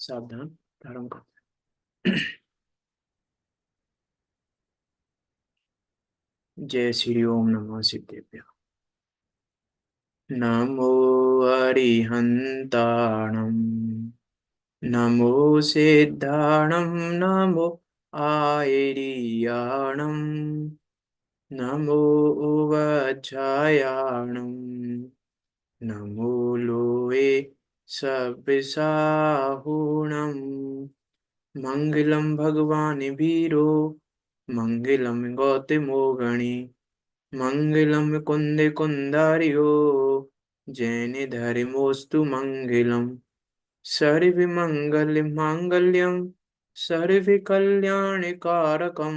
सावधान प्रारंभ कर। जय श्री ओम नमः सिद्धेभ्य। नमो अरिहन्ताणं नमो सिद्धाणं नमो आयर्याणं नमो उवज्झायाणं नमो लोये सविसाहुणम् मंगलम भगवान वीरो मंगलम गौतमो गणी मंगलम कुंदे कुंदारियो जैन धर्मोस्तु मंगलम सर्व मंगल मांगल्यम सर्व कल्याण कारकम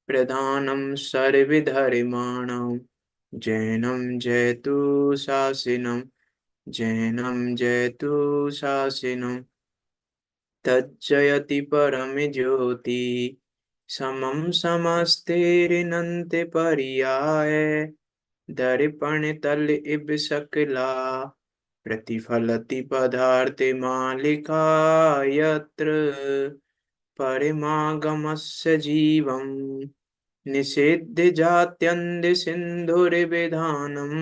प्रधानम सर्व धर्माणाम जैनम जयतु शासिनम जैनम जयतु शासिनम तज्जयति परम ज्योति समम समस्तेरिनंते पर्याय दर्पण तल इब सकला प्रतिफलति पदार्थ मालिका यत्र परिमागमस्य जीवं निषेध्य जात्यन्द सिंधुर्विधानम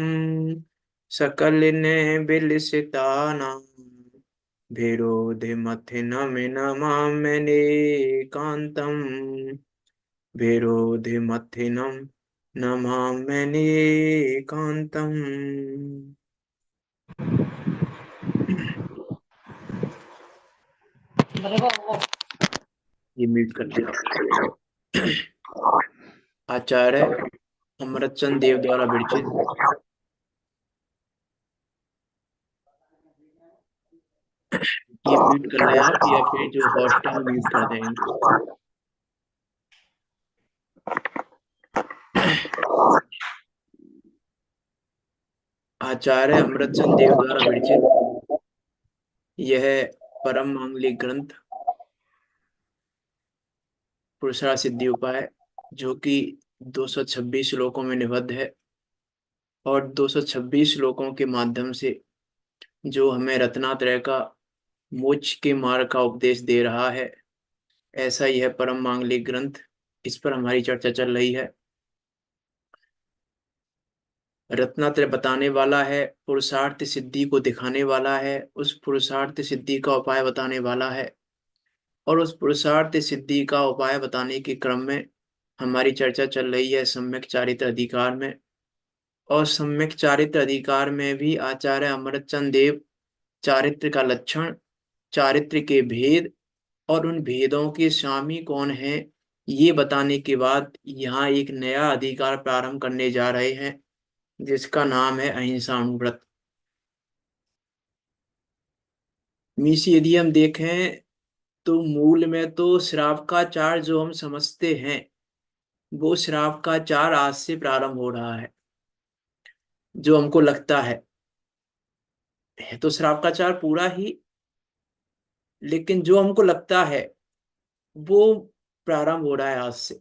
सकल ने बिलसितानां विरोधिमथिनं नमाम्यनेकान्तं विरोधिमथिनं नमाम्यनेकान्तम्। ये म्यूट कर दे आप। आचार्य अमरचंद देव द्वारा विरचित ये म्यूट कर ले आप, या फिर जो होस्ट है म्यूट कर दें इनको। आचार्य अमरचंद देव द्वारा विरचित यह परम मांगलिक ग्रंथ पुरुषार्थ सिद्धि उपाय, जो कि 226 श्लोकों में निबद्ध है और 226 श्लोकों के माध्यम से जो हमें रत्नात्रय का मोक्ष के मार्ग का उपदेश दे रहा है, ऐसा यह परम मांगलिक ग्रंथ, इस पर हमारी चर्चा चल रही है। रत्नात्रय बताने वाला है, पुरुषार्थ सिद्धि को दिखाने वाला है, उस पुरुषार्थ सिद्धि का उपाय बताने वाला है, और उस पुरुषार्थ सिद्धि का उपाय बताने के क्रम में हमारी चर्चा चल रही है सम्यक चारित्र अधिकार में। और सम्यक चारित्र अधिकार में भी आचार्य अमरचंद देव चारित्र का लक्षण, चारित्र के भेद और उन भेदों के स्वामी कौन है, ये बताने के बाद यहाँ एक नया अधिकार प्रारंभ करने जा रहे हैं, जिसका नाम है अहिंसा अनुव्रत। मीसी यदि हम देखें तो मूल में तो श्राव का चार जो हम समझते हैं, वो श्राव का चार आज से प्रारंभ हो रहा है। जो हमको लगता है तो श्राव का चार पूरा ही, लेकिन जो हमको लगता है वो प्रारंभ हो रहा है आज से।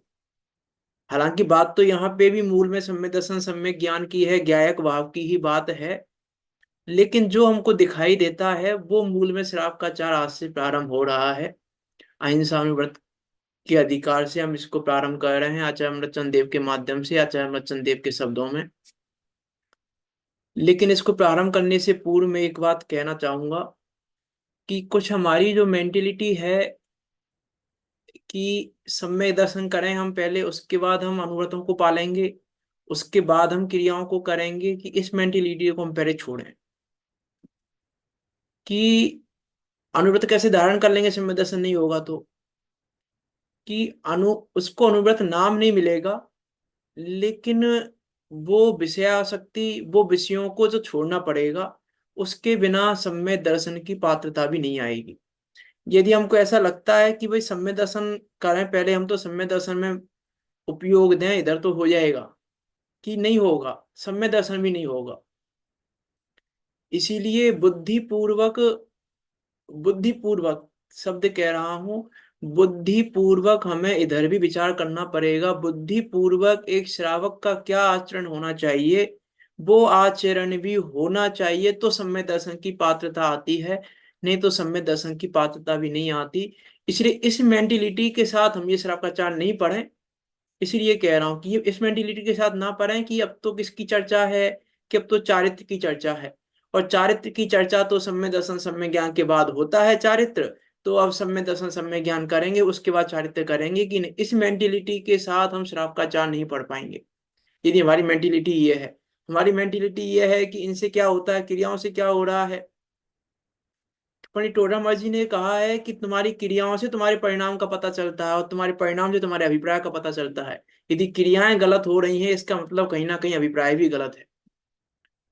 हालांकि बात तो यहाँ पे भी मूल में सम्यक दर्शन सम्यक ज्ञान की है, ज्ञायक भाव की ही बात है, लेकिन जो हमको दिखाई देता है वो मूल में श्राव का चार आज से प्रारंभ हो रहा है। अहिंसा अनुव्रत के अधिकार से हम इसको प्रारंभ कर रहे हैं आचार्य अमरचंद देव के माध्यम से, आचार्य अमरचंद देव के शब्दों में। लेकिन इसको प्रारंभ करने से पूर्व में एक बात कहना चाहूंगा कि कुछ हमारी जो मेंटेलिटी है कि सम्यक दर्शन करें हम पहले, उसके बाद हम अनुव्रतों को पालेंगे, उसके बाद हम क्रियाओं को करेंगे, कि इस मेंटेलिटी को हम पहले छोड़ें। कि अनुव्रत कैसे धारण कर लेंगे सम्यक दर्शन नहीं होगा तो, कि उसको अनुव्रत नाम नहीं मिलेगा, लेकिन वो विषयासक्ति, वो विषयों को जो छोड़ना पड़ेगा, उसके बिना सम्यक दर्शन की पात्रता भी नहीं आएगी। यदि हमको ऐसा लगता है कि भाई सम्यक दर्शन करें पहले हम, तो सम्यक दर्शन में उपयोग दें, इधर तो हो जाएगा, कि नहीं होगा, सम्यक दर्शन भी नहीं होगा। इसीलिए बुद्धिपूर्वक, बुद्धिपूर्वक शब्द कह रहा हूं, बुद्धिपूर्वक हमें इधर भी विचार करना पड़ेगा। बुद्धिपूर्वक एक श्रावक का क्या आचरण होना चाहिए, वो आचरण भी होना चाहिए, तो सम्यक दर्शन की पात्रता आती है। नहीं तो सम्यक दर्शन की पात्रता भी नहीं आती। इसलिए इस मेंटेलिटी के साथ हम ये श्रावकाचार्य नहीं पढ़ें। इसलिए कह रहा हूं कि ये इस मेंटेलिटी के साथ ना पढ़ें कि अब तो किसकी चर्चा है, कि अब तो चारित्र की चर्चा है। और चारित्र की चर्चा तो सम्यक दर्शन सम्यक ज्ञान के बाद होता है चारित्र। तो अब सम्यक दर्शन सम्यक ज्ञान करेंगे, उसके बाद चारित्र करेंगे कि नहीं। इस मेंटेलिटी के साथ हम श्रावकाचार्य नहीं पढ़ पाएंगे यदि हमारी मेंटेलिटी ये है। हमारी मेंटेलिटी ये है कि इनसे क्या होता है, क्रियाओं से क्या हो रहा है। पंडित टोडरमल जी ने कहा है कि तुम्हारी क्रियाओं से तुम्हारे परिणाम का पता चलता है, और तुम्हारे परिणाम से तुम्हारे अभिप्राय का पता चलता है। यदि क्रियाएं गलत हो रही हैं, इसका मतलब कहीं ना कहीं अभिप्राय भी गलत है।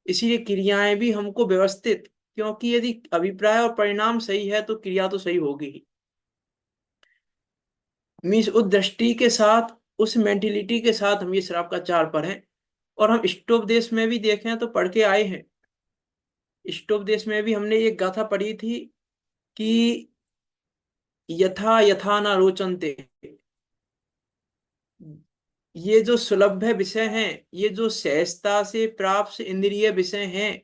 इसीलिए क्रियाएं भी हमको व्यवस्थित, क्योंकि यदि अभिप्राय और परिणाम सही है तो क्रिया तो सही होगी ही। मीन्स उस दृष्टि के साथ, उस मेंटेलिटी के साथ हम ये श्राप का चार पढ़ें। और हम इष्टोपदेश में भी देखें तो पढ़ के आए हैं। इष्टोपदेश में भी हमने एक गाथा पढ़ी थी कि यथा यथा न रोचन्ते। ये जो सुलभ विषय हैं, ये जो सहजता से प्राप्त इंद्रिय विषय हैं,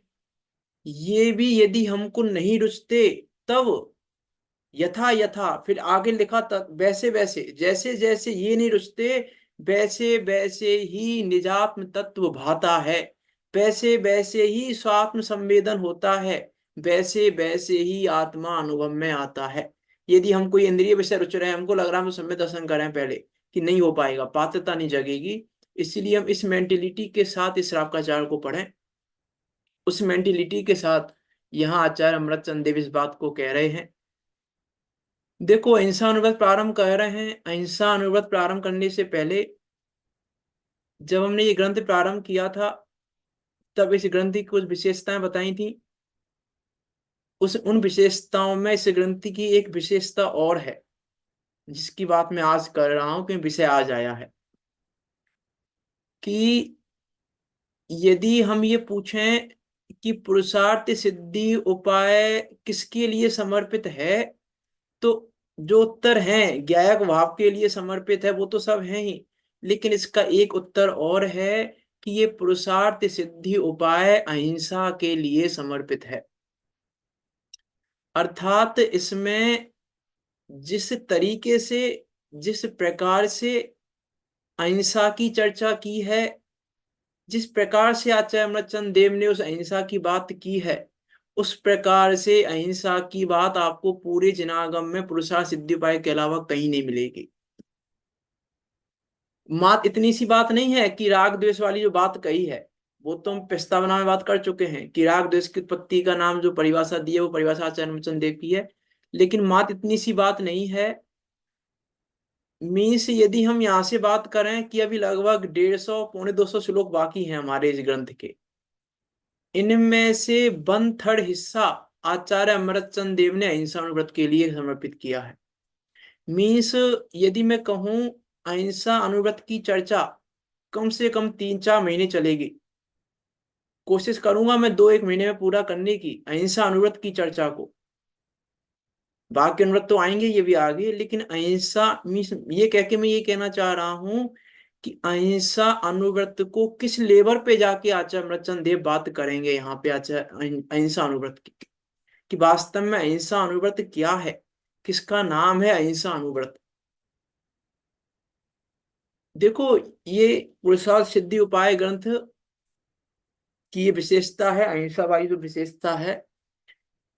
ये भी यदि हमको नहीं रुचते तब यथा यथा, फिर आगे लिखा तक वैसे वैसे, जैसे जैसे ये नहीं रुचते वैसे वैसे ही निजात्म तत्व भाता है, वैसे वैसे ही स्वात्म संवेदन होता है, वैसे वैसे ही आत्मा अनुभव में आता है। यदि हम कोई इंद्रिय विषय रुच रहे हैं, हमको लग रहा है हम सम्यक दर्शन करें पहले, कि नहीं हो पाएगा, पात्रता नहीं जगेगी। इसलिए हम इस मेंटेलिटी के साथ इस श्रावकाचार्य को पढ़ें। उस मेंटेलिटी के साथ यहाँ आचार्य अमृतचंद देव इस बात को कह रहे हैं। देखो, अहिंसा अनुव्रत प्रारंभ कर रहे हैं। अहिंसा अनुव्रत प्रारंभ करने से पहले जब हमने ये ग्रंथ प्रारंभ किया था, तब इस ग्रंथ की कुछ विशेषताएं बताई थी। उन विशेषताओं में इस ग्रंथ की एक विशेषता और है, जिसकी बात मैं आज कर रहा हूं कि विषय आज आया है। कि यदि हम ये पूछें कि पुरुषार्थ सिद्धि उपाय किसके लिए समर्पित है, तो जो उत्तर है ज्ञायक भाव के लिए समर्पित है, वो तो सब है ही। लेकिन इसका एक उत्तर और है कि ये पुरुषार्थ सिद्धि उपाय अहिंसा के लिए समर्पित है। अर्थात इसमें जिस तरीके से, जिस प्रकार से अहिंसा की चर्चा की है, जिस प्रकार से आचार्य अमृतचंद देव ने उस अहिंसा की बात की है, उस प्रकार से अहिंसा की बात आपको पूरे जिनागम में पुरुषार्थ सिद्धि उपाय के अलावा कहीं नहीं मिलेगी। मात इतनी सी बात नहीं है कि राग द्वेष वाली जो बात कही है, वो तो हम प्रस्तावना में बात कर चुके हैं कि राग द्वेष की उत्पत्ति का नाम जो परिभाषा दी है, वो परिभाषा आचार्य अमृतचंद देव की है। लेकिन मात इतनी सी बात नहीं है। मीन्स यदि हम यहाँ से बात करें कि अभी लगभग 150 पौने 200 श्लोक बाकी हैं हमारे इस ग्रंथ के, इनमें से 1/3 हिस्सा आचार्य अमृतचंद देव ने अहिंसा अनुव्रत के लिए समर्पित किया है। मीन्स यदि मैं कहूं, अहिंसा अनुव्रत की चर्चा कम से कम 3-4 महीने चलेगी। कोशिश करूंगा मैं 2-1 महीने में पूरा करने की अहिंसा अनुव्रत की चर्चा को। बाकी अनुव्रत तो आएंगे, ये भी आगे, लेकिन अहिंसा मीन्स ये कह के मैं ये कहना चाह रहा हूं कि अहिंसा अनुव्रत को किस लेवल पे जाके आचार्य अमृतचंद देव बात करेंगे यहाँ पे आचार्य अहिंसा अनुव्रत की, कि वास्तव में अहिंसा अनुव्रत क्या है, किसका नाम है अहिंसा अनुव्रत। देखो, ये पुरुषार्थ सिद्धि उपाय ग्रंथ की ये विशेषता है, अहिंसा वाली जो विशेषता है,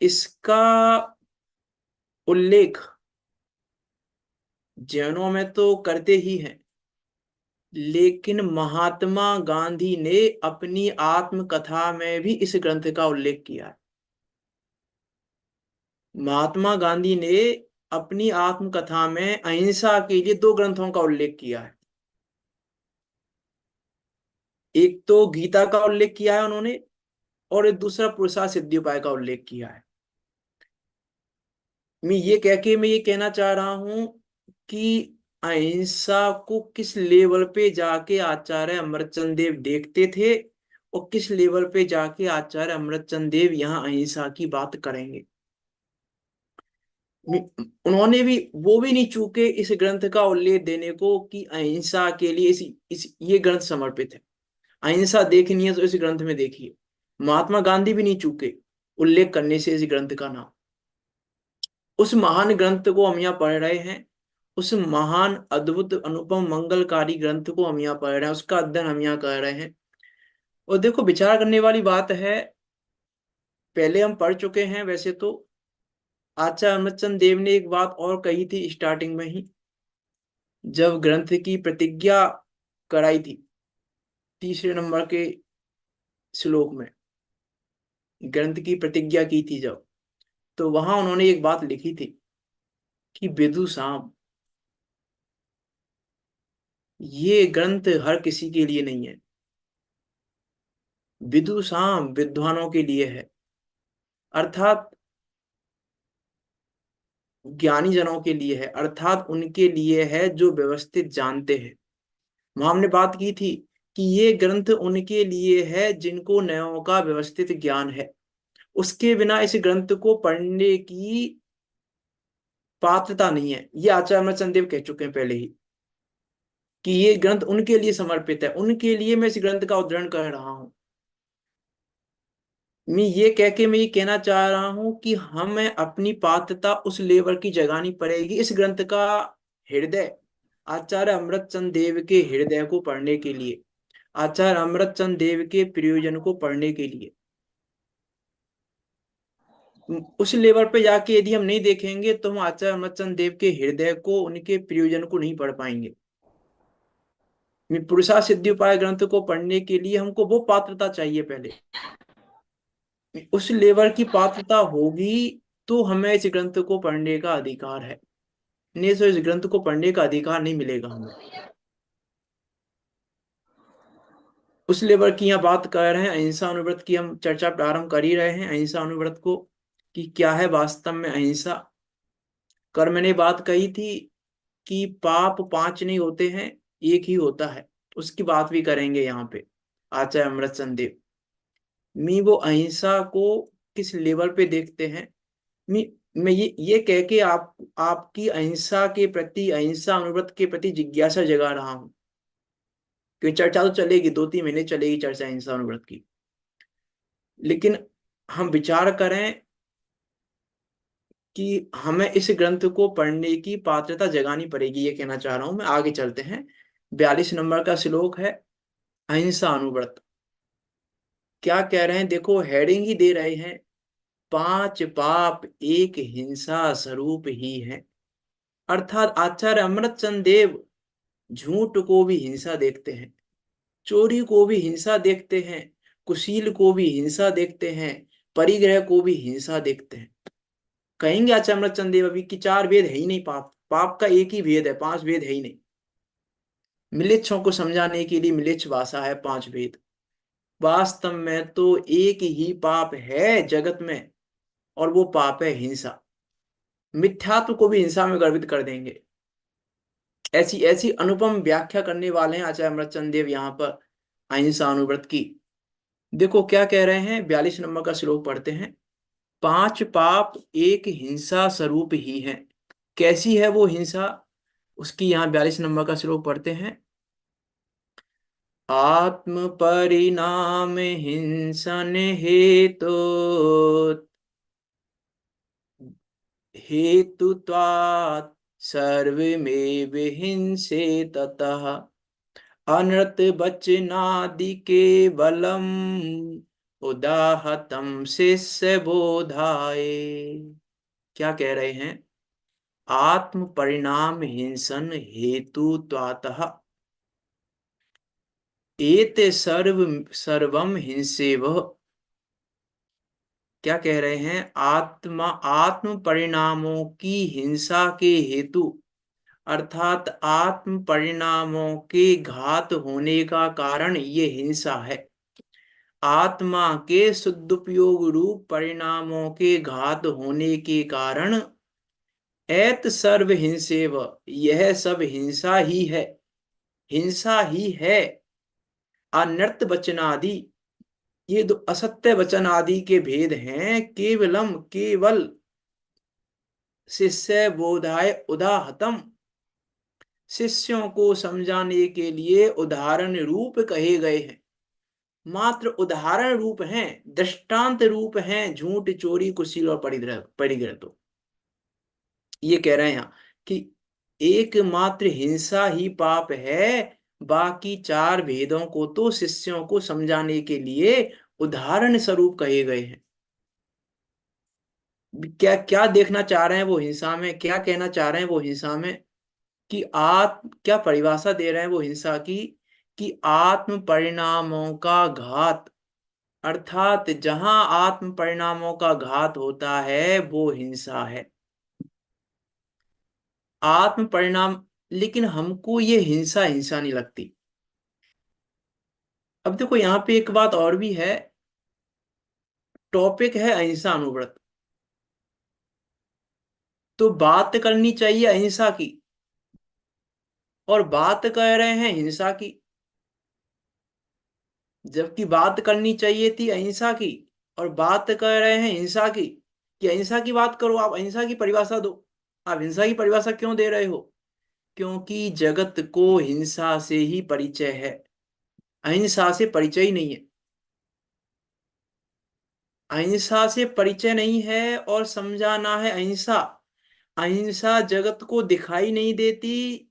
इसका उल्लेख जैनों में तो करते ही हैं, लेकिन महात्मा गांधी ने अपनी आत्मकथा में भी इस ग्रंथ का उल्लेख किया है। महात्मा गांधी ने अपनी आत्मकथा में अहिंसा के लिए 2 ग्रंथों का उल्लेख किया है। एक तो गीता का उल्लेख किया है उन्होंने, और एक दूसरा पुरुषार्थ सिद्धि उपाय का उल्लेख किया है। मैं ये कहना चाह रहा हूं कि अहिंसा को किस लेवल पे जाके आचार्य अमृतचंद देव देखते थे, और किस लेवल पे जाके आचार्य अमृतचंद देव यहाँ अहिंसा की बात करेंगे। उन्होंने भी, वो भी नहीं चूके इस ग्रंथ का उल्लेख देने को कि अहिंसा के लिए इस ये ग्रंथ समर्पित है। अहिंसा देखनी है तो इस ग्रंथ में देखिए। महात्मा गांधी भी नहीं चूके उल्लेख करने से इस ग्रंथ का नाम। उस महान ग्रंथ को हम यहाँ पढ़ रहे हैं, उस महान अद्भुत अनुपम मंगलकारी ग्रंथ को हम यहाँ पढ़ रहे हैं, उसका अध्ययन हम यहाँ कर रहे हैं। और देखो, विचार करने वाली बात है, पहले हम पढ़ चुके हैं वैसे तो। आचार्य अमृतचंद देव ने एक बात और कही थी स्टार्टिंग में ही, जब ग्रंथ की प्रतिज्ञा कराई थी, तीसरे नंबर के श्लोक में ग्रंथ की प्रतिज्ञा की थी जब, तो वहां उन्होंने एक बात लिखी थी कि विदुषाम, ये ग्रंथ हर किसी के लिए नहीं है, विदुषाम विद्वानों के लिए है, अर्थात ज्ञानी जनों के लिए है, अर्थात उनके लिए है जो व्यवस्थित जानते हैं। वहां हमने बात की थी कि ये ग्रंथ उनके लिए है जिनको नयों का व्यवस्थित ज्ञान है। उसके बिना इस ग्रंथ को पढ़ने की पात्रता नहीं है, ये आचार्य अमरचंद देव कह चुके हैं पहले ही कि ये ग्रंथ उनके लिए समर्पित है, उनके लिए मैं इस ग्रंथ का उद्धरण कर रहा हूं। मैं ये कहना चाह रहा हूं कि हमें अपनी पात्रता उस लेवल की जगानी पड़ेगी इस ग्रंथ का हृदय, आचार्य अमृतचंद देव के हृदय को पढ़ने के लिए, आचार्य अमृतचंद देव के प्रयोजन को पढ़ने के लिए। उस लेवल पे जाके यदि हम नहीं देखेंगे तो हम आचार्य अमरचंद देव के हृदय को, उनके प्रयोजन को नहीं पढ़ पाएंगे। पुरुषा सिद्धि उपाय ग्रंथ को पढ़ने के लिए हमको वो पात्रता चाहिए पहले, उस लेवल की पात्रता होगी तो हमें इस ग्रंथ को पढ़ने का अधिकार है, नहीं तो इस ग्रंथ को पढ़ने का अधिकार नहीं मिलेगा हमें। उस लेवल की यहाँ बात कर रहे हैं, अहिंसा अनुव्रत की हम चर्चा प्रारंभ कर ही रहे हैं, अहिंसा अनुव्रत को कि क्या है वास्तव में अहिंसा। कर मैंने बात कही थी कि पाप पांच नहीं होते हैं, एक ही होता है, उसकी बात भी करेंगे यहाँ पे आचार्य अमृतचंद देव। वो अहिंसा को किस लेवल पे देखते हैं। मी मैं ये कह के आपकी अहिंसा के प्रति, अहिंसा अनुव्रत के प्रति जिज्ञासा जगा रहा हूं, क्योंकि चर्चा तो चलेगी, 2-3 महीने चलेगी चर्चा अहिंसा अनुव्रत की, लेकिन हम विचार करें कि हमें इस ग्रंथ को पढ़ने की पात्रता जगानी पड़ेगी, ये कहना चाह रहा हूं मैं। आगे चलते हैं, 42 नंबर का श्लोक है अहिंसा अनुव्रत। क्या कह रहे हैं, देखो हेडिंग ही दे रहे हैं, पांच पाप एक हिंसा स्वरूप ही है। अर्थात आचार्य अमृतचंद देव झूठ को भी हिंसा देखते हैं, चोरी को भी हिंसा देखते हैं, कुशील को भी हिंसा देखते हैं, परिग्रह को भी हिंसा देखते हैं। कहेंगे आचार्य अमृतचंद देव अभी कि चार भेद है ही नहीं, पाप पाप का एक ही भेद है, पांच भेद है ही नहीं। मिलेच्छों को समझाने के लिए मिलेच्छ भाषा है पांच भेद, वास्तव में तो एक ही पाप है जगत में, और वो पाप है हिंसा। मिथ्यात्व को भी हिंसा में गर्भित कर देंगे, ऐसी ऐसी अनुपम व्याख्या करने वाले हैं आचार्य अमृतचंद देव यहाँ पर अहिंसा अनुव्रत की। देखो क्या कह रहे हैं, 42 नंबर का श्लोक पढ़ते हैं, पांच पाप एक हिंसा स्वरूप ही है। कैसी है वो हिंसा, उसकी यहाँ 42 नंबर का श्लोक पढ़ते हैं, आत्म परिणाम हिंसन हेतु हेतुत्वात् सर्वमेव हिंसे ततः अनृत वचनादि केवलम उदाहतम शिष्य बोधाए। क्या कह रहे हैं, आत्म परिणाम हिंसन हेतुत्वातः एते सर्वम हिंसेव। क्या कह रहे हैं, आत्म परिणामों की हिंसा के हेतु, अर्थात आत्म परिणामों के घात होने का कारण ये हिंसा है। आत्मा के सदुपयोग रूप परिणामों के घात होने के कारण एत सर्व हिंसेव, यह सब हिंसा ही है, हिंसा ही है। अनर्थ वचन आदि, ये दो असत्य वचन आदि के भेद हैं, केवलम केवल, शिष्य बोधाय उदाहतम, शिष्यों को समझाने के लिए उदाहरण रूप कहे गए हैं, मात्र उदाहरण रूप हैं, दृष्टांत रूप हैं, झूठ चोरी कुशील और परिग्रह परिग्रह। तो ये कह रहे हैं यहाँ कि एकमात्र हिंसा ही पाप है, बाकी चार भेदों को तो शिष्यों को समझाने के लिए उदाहरण स्वरूप कहे गए हैं। क्या क्या देखना चाह रहे हैं वो हिंसा में, क्या कहना चाह रहे हैं वो हिंसा में, कि क्या परिभाषा दे रहे हैं वो हिंसा की, कि आत्म परिणामों का घात, अर्थात जहां आत्म परिणामों का घात होता है वो हिंसा है। आत्म परिणाम, लेकिन हमको ये हिंसा हिंसा नहीं लगती। अब देखो यहाँ पे एक बात और भी है, टॉपिक है अहिंसा अनुव्रत, तो बात करनी चाहिए अहिंसा की, और बात कर रहे हैं हिंसा की, जबकि बात करनी चाहिए थी अहिंसा की, और बात कर रहे हैं हिंसा की। कि अहिंसा की बात करो, आप अहिंसा की परिभाषा दो। आप हिंसा की परिभाषा क्यों दे रहे हो? क्योंकि जगत को हिंसा से ही परिचय है, अहिंसा से परिचय ही नहीं है। अहिंसा से परिचय नहीं है, और समझाना है अहिंसा। अहिंसा जगत को दिखाई नहीं देती,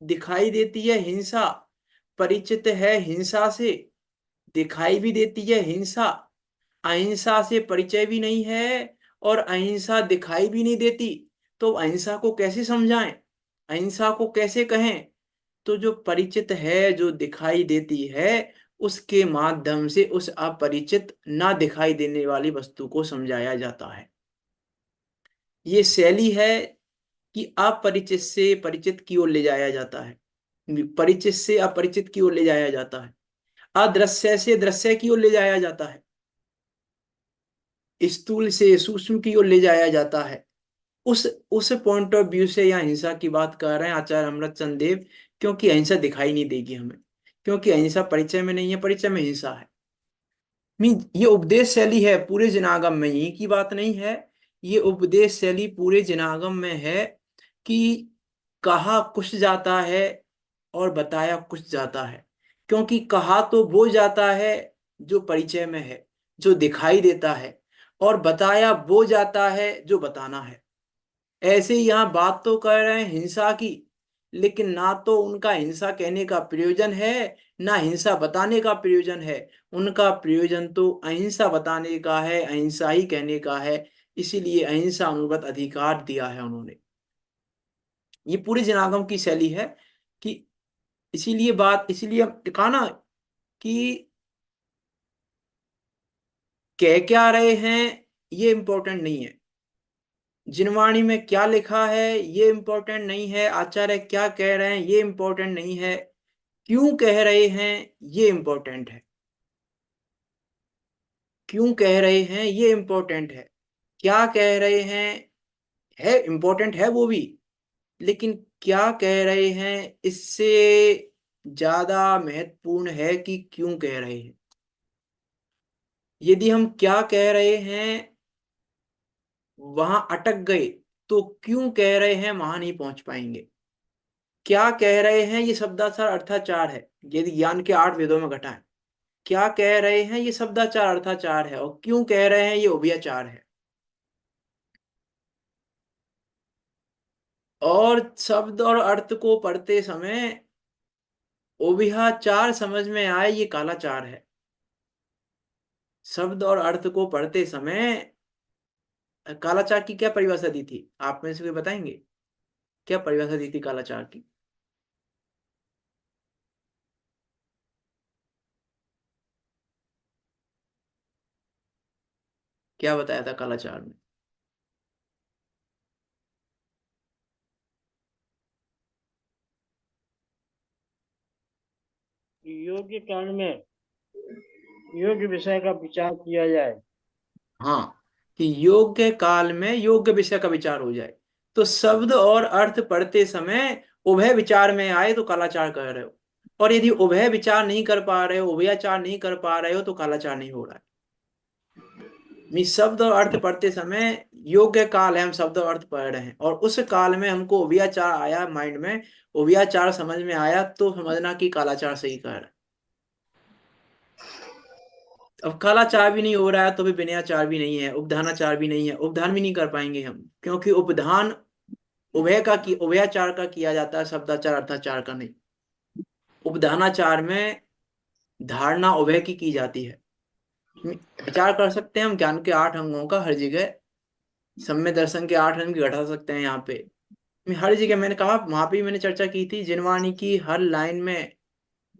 दिखाई देती है हिंसा। परिचित है हिंसा से, दिखाई भी देती है हिंसा। अहिंसा से परिचय भी नहीं है, और अहिंसा दिखाई भी नहीं देती। तो अहिंसा को कैसे समझाएं, अहिंसा को कैसे कहें? तो जो परिचित है, जो दिखाई देती है, उसके माध्यम से उस अपरिचित, ना दिखाई देने वाली वस्तु को समझाया जाता है। ये शैली है कि अपरिचित से परिचित की ओर ले जाया जाता है, परिचित से अपरिचित की ओर ले जाया जाता है, अदृश्य से दृश्य की ओर ले जाया जाता है, स्थूल से सूक्ष्म की ओर ले जाया जाता है। उस पॉइंट ऑफ व्यू से यहाँ हिंसा की बात कर रहे हैं आचार्य अमृतचंद देव। क्योंकि अहिंसा दिखाई नहीं देगी हमें, क्योंकि अहिंसा परिचय में नहीं है, परिचय में हिंसा है। मीन ये उपदेश शैली है पूरे जिनागम में, यही की बात नहीं है। ये उपदेश शैली पूरे जिनागम में है कि कहा कुछ जाता है और बताया कुछ जाता है। क्योंकि कहा तो वो जाता है जो परिचय में है, जो दिखाई देता है, और बताया वो जाता है जो बताना है। ऐसे ही यहाँ बात तो कर रहे हैं हिंसा की, लेकिन ना तो उनका हिंसा कहने का प्रयोजन है, ना हिंसा बताने का प्रयोजन है। उनका प्रयोजन तो अहिंसा बताने का है, अहिंसा ही कहने का है। इसीलिए अहिंसा अनुगत अधिकार दिया है उन्होंने। ये पूरी जनागम की शैली है कि इसीलिए बात, इसीलिए कहा ना कि कह क्या रहे हैं ये इंपॉर्टेंट नहीं है, जिनवाणी में क्या लिखा है ये इंपॉर्टेंट नहीं है, आचार्य क्या कह रहे हैं ये इंपॉर्टेंट नहीं है, क्यों कह रहे हैं ये इंपॉर्टेंट है। क्यों कह रहे हैं ये इंपॉर्टेंट है, क्या कह रहे हैं है इंपॉर्टेंट है वो भी, लेकिन क्या कह रहे हैं इससे ज्यादा महत्वपूर्ण है कि क्यों कह रहे हैं। यदि हम क्या कह रहे हैं वहां अटक गए, तो क्यों कह रहे हैं वहां नहीं पहुंच पाएंगे। क्या कह रहे हैं ये शब्दाचार अर्थाचार है, यदि ज्ञान के 8 वेदों में घटा है। क्या कह रहे हैं ये शब्दाचार अर्थाचार है, और क्यों कह रहे हैं ये उभयाचार है। और शब्द और अर्थ को पढ़ते समय उभयाचार समझ में आए ये कालाचार है। शब्द और अर्थ को पढ़ते समय कालाचार की क्या परिभाषा दी थी, आप में से कोई बताएंगे? क्या परिभाषा दी थी कालाचार की? क्या बताया था कालाचार में? योग्य काल में योग्य विषय का विचार किया जाए। हाँ, कि योग्य काल में योग्य विषय का विचार हो जाए। तो शब्द और अर्थ पढ़ते समय उभय विचार में आए तो कालाचार कर रहे हो, और यदि उभय विचार नहीं कर पा रहे हो, उभयाचार नहीं कर पा रहे हो, तो कालाचार नहीं हो रहा है। शब्द और अर्थ पढ़ते समय योग्य काल है, हम शब्द और अर्थ पढ़ रहे हैं, और उस काल में हमको उभयाचार आया माइंड में, उभयाचार समझ में आया, तो समझना कि कालाचार सही कर रहा है। अब कालाचार भी नहीं हो रहा है तो भी विनयाचार भी नहीं है, उपधानाचार भी नहीं है, उपधान भी नहीं कर पाएंगे हम, क्योंकि उपधान उभयाचार का किया जाता है, शब्दाचार अर्थाचार का नहीं। उपधानाचार में धारणा उभय की जाती है। विचार कर सकते हैं हम ज्ञान के 8 अंगों का हर जगह। सम्य दर्शन के 8 अंग घटा सकते हैं यहाँ पे। हर जगह मैंने कहा, वहां पे भी मैंने चर्चा की थी, जिनवाणी की हर लाइन में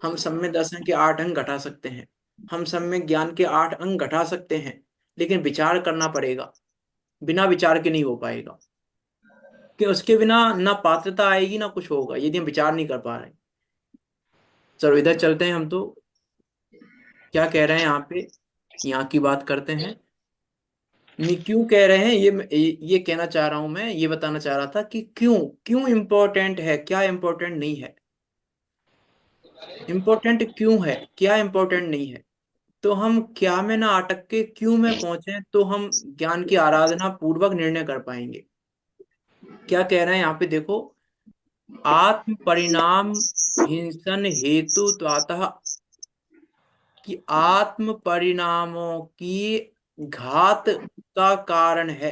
हम सम्य दर्शन के 8 अंग घटा सकते हैं। हम सम्य ज्ञान के 8 अंग घटा सकते हैं, लेकिन विचार करना पड़ेगा। बिना विचार के नहीं हो पाएगा, कि उसके बिना ना पात्रता आएगी ना कुछ होगा, यदि हम विचार नहीं कर पा रहे। चलो इधर चलते हैं हम तो। क्या कह रहे हैं यहाँ पे, यहाँ की बात करते हैं। क्यों कह रहे हैं ये कहना चाह रहा हूं मैं, ये बताना चाह रहा था कि क्यों, क्यों इम्पोर्टेंट है, क्या इम्पोर्टेंट नहीं है। इम्पोर्टेंट क्यों है, क्या इम्पोर्टेंट नहीं है। तो हम क्या में ना अटक के क्यों में पहुंचे, तो हम ज्ञान की आराधना पूर्वक निर्णय कर पाएंगे। क्या कह रहे हैं यहाँ पे देखो, आत्म परिणाम हिंसन हेतु कि आत्म परिणामों की घात का कारण है,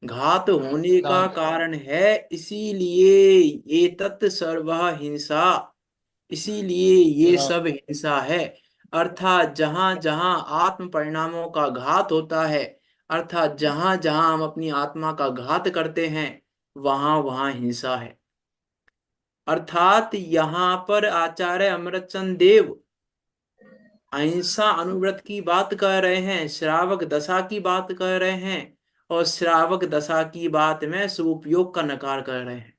घात होने का कारण है, इसीलिए ये तत् सर्व हिंसा, इसीलिए ये सब हिंसा है। अर्थात जहां जहां आत्म परिणामों का घात होता है, अर्थात जहां जहां हम अपनी आत्मा का घात करते हैं, वहां वहां हिंसा है। अर्थात यहाँ पर आचार्य अमृतचंद देव अहिंसा अनुव्रत की बात कर रहे हैं, श्रावक दशा की बात कर रहे हैं, और श्रावक दशा की बात में शुभोपयोग का नकार कर रहे हैं।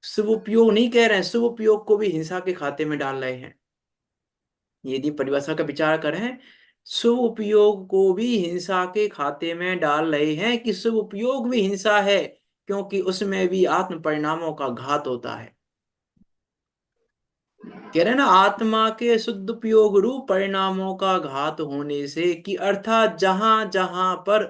शुभोपयोग नहीं कह रहे हैं, शुभोपयोग को भी हिंसा के खाते में डाल रहे हैं। यदि परिभाषा का विचार करें, शुभ उपयोग को भी हिंसा के खाते में डाल रहे हैं, कि शुभ उपयोग भी हिंसा है, क्योंकि उसमें भी आत्म परिणामों का घात होता है। कह रहे हैं ना, आत्मा के शुद्ध उपयोग रूप परिणामों का घात होने से, कि अर्थात जहां जहां पर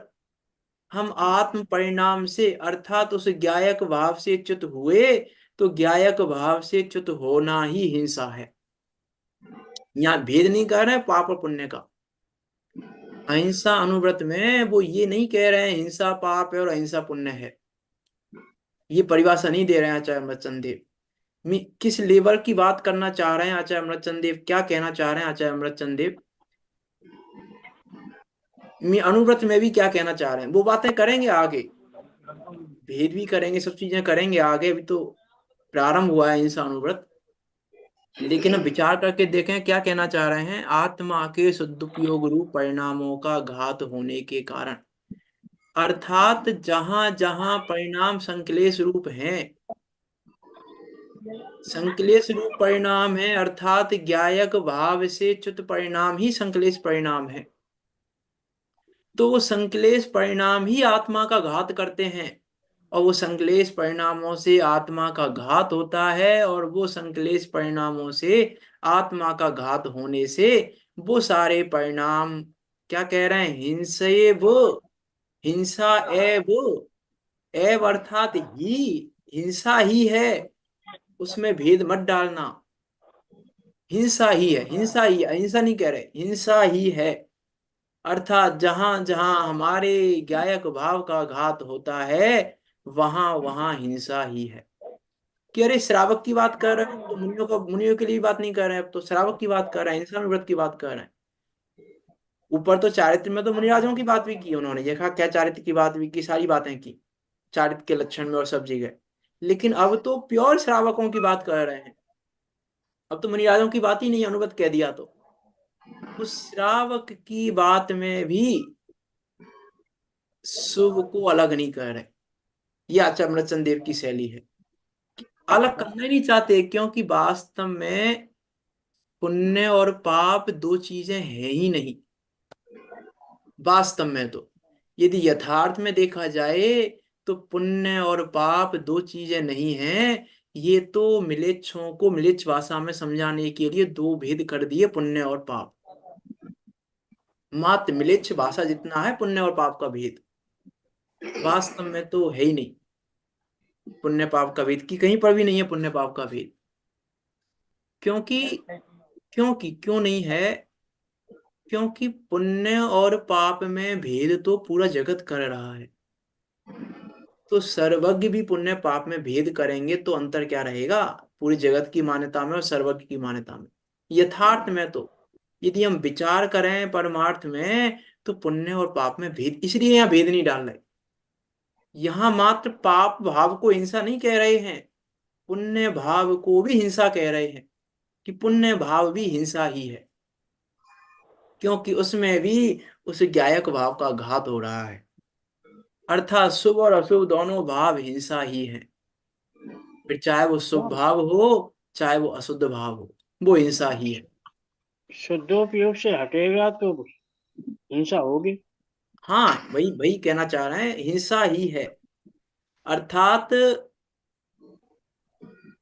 हम आत्म परिणाम से अर्थात उस ज्ञायक भाव से च्युत हुए, तो ज्ञायक भाव से च्युत होना ही हिंसा है। यहाँ भेद नहीं कर रहे हैं पाप और पुण्य का। अहिंसा अनुव्रत में वो ये नहीं कह रहे हैं हिंसा पाप है और अहिंसा पुण्य है, ये परिभाषा नहीं दे रहे हैं आचार्य अमृतचंद देव। किस लेवल की बात करना चाह रहे हैं आचार्य अमृतचंद देव, क्या कहना चाह रहे हैं आचार्य अमृतचंद देव। अनुव्रत में भी क्या कहना चाह रहे हैं वो बातें करेंगे आगे, भेद भी करेंगे, सब चीजें करेंगे आगे। अभी तो प्रारंभ हुआ है हिंसा अनुव्रत। लेकिन अब विचार करके देखें क्या कहना चाह रहे हैं, आत्मा के सदुपयोग रूप परिणामों का घात होने के कारण, अर्थात जहां जहां परिणाम संक्लेश रूप हैं, संक्लेश रूप परिणाम है, अर्थात ज्ञायक भाव से च्युत परिणाम ही संक्लेश परिणाम है। तो वो संक्लेश परिणाम ही आत्मा का घात करते हैं, और वो संक्लेश परिणामों से आत्मा का घात होता है, और वो संक्लेश परिणामों से आत्मा का घात होने से वो सारे परिणाम, क्या कह रहे हैं, हिंसे वो, हिंसा ए वो, एव अर्थात ही, हिंसा ही है, उसमें भेद मत डालना। हिंसा ही है, हिंसा ही है, अहिंसा नहीं कह रहे, हिंसा ही है। अर्थात जहां जहां हमारे ज्ञायक भाव का घात होता है, वहां वहां हिंसा ही है। कि अरे श्रावक की बात कर रहे हैं तो मुनियों का, मुनियों के लिए बात नहीं कर रहे हैं, अब तो श्रावक की बात कर रहे हैं, इंसान व्रत की बात कर रहे हैं। ऊपर तो चारित्र में तो मुनिराजों की बात भी की उन्होंने, देखा क्या चारित्र की बात भी की, सारी बातें की चारित्र के लक्षण में और सब जगह। लेकिन अब तो प्योर श्रावकों की बात कर रहे हैं, अब तो मुनिराजों की बात ही नहीं, अनुगत कह दिया तो। उस श्रावक की बात में भी शुभ को अलग नहीं कर रहे। ये आचार्य अमृतचंद देव की शैली है, अलग करना ही नहीं चाहते, क्योंकि वास्तव में पुण्य और पाप दो चीजें हैं ही नहीं। वास्तव में तो यदि यथार्थ में देखा जाए, तो पुण्य और पाप दो चीजें नहीं हैं। ये तो मिलेच्छों को मिलेच्छ भाषा में समझाने के लिए दो भेद कर दिए, पुण्य और पाप। मात्र मिलेच्छ भाषा जितना है पुण्य और पाप का भेद, वास्तव में तो है ही नहीं। पुण्य पाप का भेद की कहीं पर भी नहीं है, पुण्य पाप का भेद। क्योंकि, क्यों नहीं है, क्योंकि पुण्य और पाप में भेद तो पूरा जगत कर रहा है। तो सर्वज्ञ भी पुण्य पाप में भेद करेंगे तो अंतर क्या रहेगा पूरी जगत की मान्यता में और सर्वज्ञ की मान्यता में। यथार्थ में तो यदि हम विचार करें परमार्थ में तो पुण्य और पाप में भेद, इसलिए यहाँ भेद नहीं डाल रहे। यहाँ मात्र पाप भाव को हिंसा नहीं कह रहे हैं, पुण्य भाव को भी हिंसा कह रहे हैं, कि पुण्य भाव भी हिंसा ही है, क्योंकि उसमें भी उस ज्ञायक भाव का घात हो रहा है। अर्थात शुभ और अशुभ दोनों भाव हिंसा ही है, फिर चाहे वो शुभ हाँ, भाव हो चाहे वो अशुद्ध भाव हो, वो हिंसा ही है। शुद्धोपयोग से हटेगा तो हिंसा होगी। हाँ वही वही कहना चाह रहे हैं, हिंसा ही है। अर्थात